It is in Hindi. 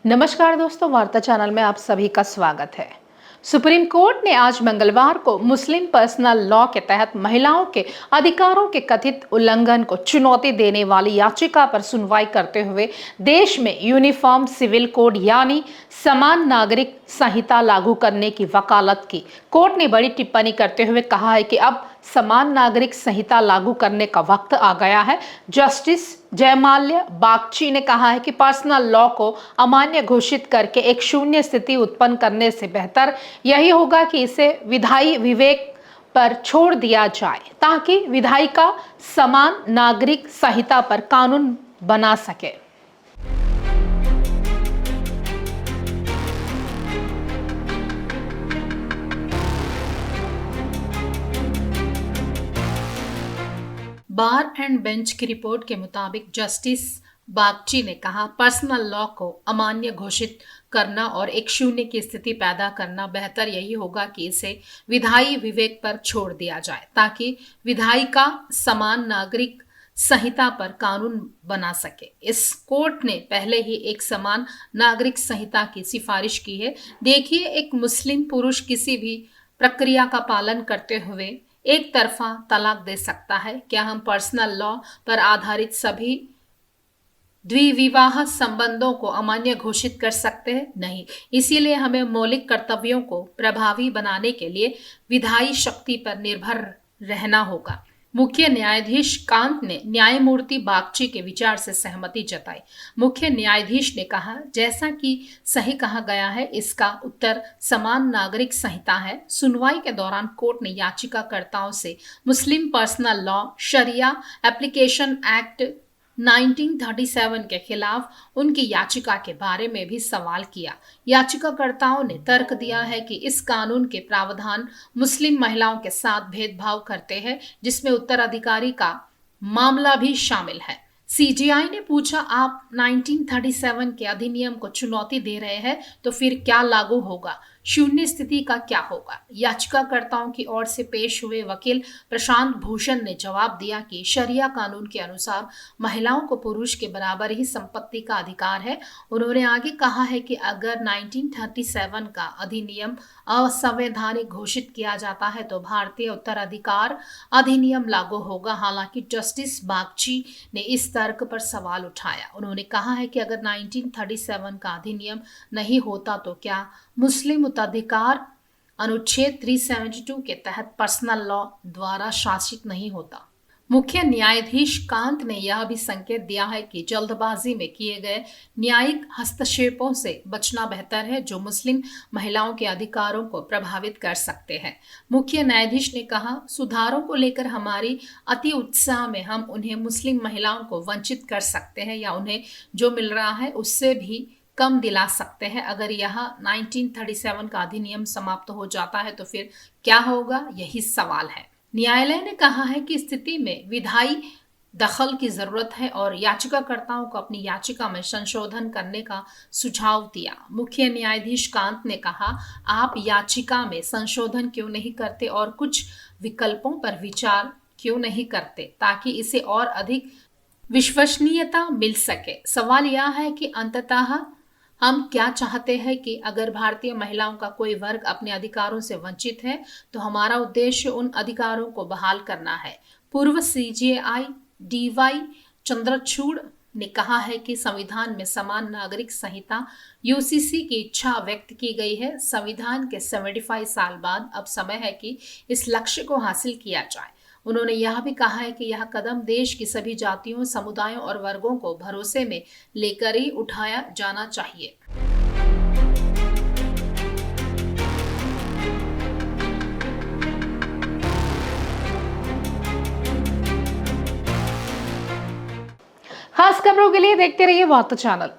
नमस्कार दोस्तों, वार्ता चैनल में आप सभी का स्वागत है। सुप्रीम कोर्ट ने आज मंगलवार को मुस्लिम पर्सनल लॉ के तहत महिलाओं के अधिकारों के कथित उल्लंघन को चुनौती देने वाली याचिका पर सुनवाई करते हुए देश में यूनिफॉर्म सिविल कोड यानी समान नागरिक संहिता लागू करने की वकालत की। कोर्ट ने बड़ी टिप्पणी करते हुए कहा है कि अब समान नागरिक संहिता लागू करने का वक्त आ गया है। जस्टिस जयमाल्या बागची ने कहा है कि पर्सनल लॉ को अमान्य घोषित करके एक शून्य स्थिति उत्पन्न करने से बेहतर यही होगा कि इसे विधायी विवेक पर छोड़ दिया जाए ताकि विधायिका समान नागरिक संहिता पर कानून बना सके। बार एंड बेंच की रिपोर्ट के मुताबिक जस्टिस बागची ने कहा, पर्सनल लॉ को अमान्य घोषित करना और एक शून्य की स्थिति पैदा करना बेहतर यही होगा कि इसे विधायी विवेक पर छोड़ दिया जाए ताकि विधायिका समान नागरिक संहिता पर कानून बना सके। इस कोर्ट ने पहले ही एक समान नागरिक संहिता की सिफारिश की है। देखिए, एक मुस्लिम पुरुष किसी भी प्रक्रिया का पालन करते हुए एक तरफा तलाक दे सकता है। क्या हम पर्सनल लॉ पर आधारित सभी द्विविवाह संबंधों को अमान्य घोषित कर सकते हैं? नहीं। इसीलिए हमें मौलिक कर्तव्यों को प्रभावी बनाने के लिए विधायी शक्ति पर निर्भर रहना होगा। मुख्य न्यायाधीश कांत ने न्यायमूर्ति बागची के विचार से सहमति जताई। मुख्य न्यायाधीश ने कहा, जैसा कि सही कहा गया है, इसका उत्तर समान नागरिक संहिता है। सुनवाई के दौरान कोर्ट ने याचिकाकर्ताओं से मुस्लिम पर्सनल लॉ शरिया एप्लीकेशन एक्ट 1937 के खिलाफ उनकी याचिका के बारे में भी सवाल किया। याचिकाकर्ताओं ने तर्क दिया है कि इस कानून के प्रावधान मुस्लिम महिलाओं के साथ भेदभाव करते हैं, जिसमें उत्तराधिकारी का मामला भी शामिल है। सीजीआई ने पूछा, आप 1937 के अधिनियम को चुनौती दे रहे हैं तो फिर क्या लागू होगा? शून्य स्थिति का क्या होगा? याचिकाकर्ताओं की ओर से पेश हुए वकील प्रशांत भूषण ने जवाब दिया कि शरिया कानून के अनुसार महिलाओं को पुरुष के बराबर ही संपत्ति का अधिकार है। उन्होंने आगे कहा है कि अगर 1937 का अधिनियम असंवैधानिक घोषित किया जाता है तो भारतीय उत्तराधिकार अधिनियम लागू होगा। हालांकि जस्टिस बागची ने इस तर्क पर सवाल उठाया। उन्होंने कहा है कि अगर 1937 का अधिनियम नहीं होता तो क्या मुस्लिम उत्तराधिकार अनुच्छेद 372 के तहत पर्सनल लॉ द्वारा शासित नहीं होता। मुख्य न्यायाधीश कांत ने यह भी संकेत दिया है कि जल्दबाजी में किए गए न्यायिक हस्तक्षेपों से बचना बेहतर है जो मुस्लिम महिलाओं के अधिकारों को प्रभावित कर सकते हैं। मुख्य न्यायाधीश ने कहा, सुधारों को लेकर हमारी अति उत्साह में हम उन्हें मुस्लिम महिलाओं को वंचित कर सकते हैं या उन्हें जो मिल रहा है उससे भी कम दिला सकते हैं। अगर यह 1937 का अधिनियम समाप्त हो जाता है तो फिर क्या होगा? यही सवाल है। न्यायालय ने कहा है कि स्थिति में विधायी दखल की जरूरत है और याचिकाकर्ताओं को अपनी याचिका में संशोधन करने का सुझाव दिया। मुख्य न्यायाधीश कांत ने कहा, आप याचिका में संशोधन क्यों नहीं करते और कुछ विकल्पों पर विचार क्यों नहीं करते ताकि इसे और अधिक विश्वसनीयता मिल सके? सवाल यह है कि अंततः हम क्या चाहते हैं कि अगर भारतीय महिलाओं का कोई वर्ग अपने अधिकारों से वंचित है तो हमारा उद्देश्य उन अधिकारों को बहाल करना है। पूर्व सीजेआई डीवाई चंद्रचूड़ ने कहा है कि संविधान में समान नागरिक संहिता यूसीसी की इच्छा व्यक्त की गई है। संविधान के 75 साल बाद अब समय है कि इस लक्ष्य को हासिल किया जाए। उन्होंने यह भी कहा है कि यह कदम देश की सभी जातियों, समुदायों और वर्गों को भरोसे में लेकर ही उठाया जाना चाहिए। खास खबरों के लिए देखते रहिए वार्ता चैनल।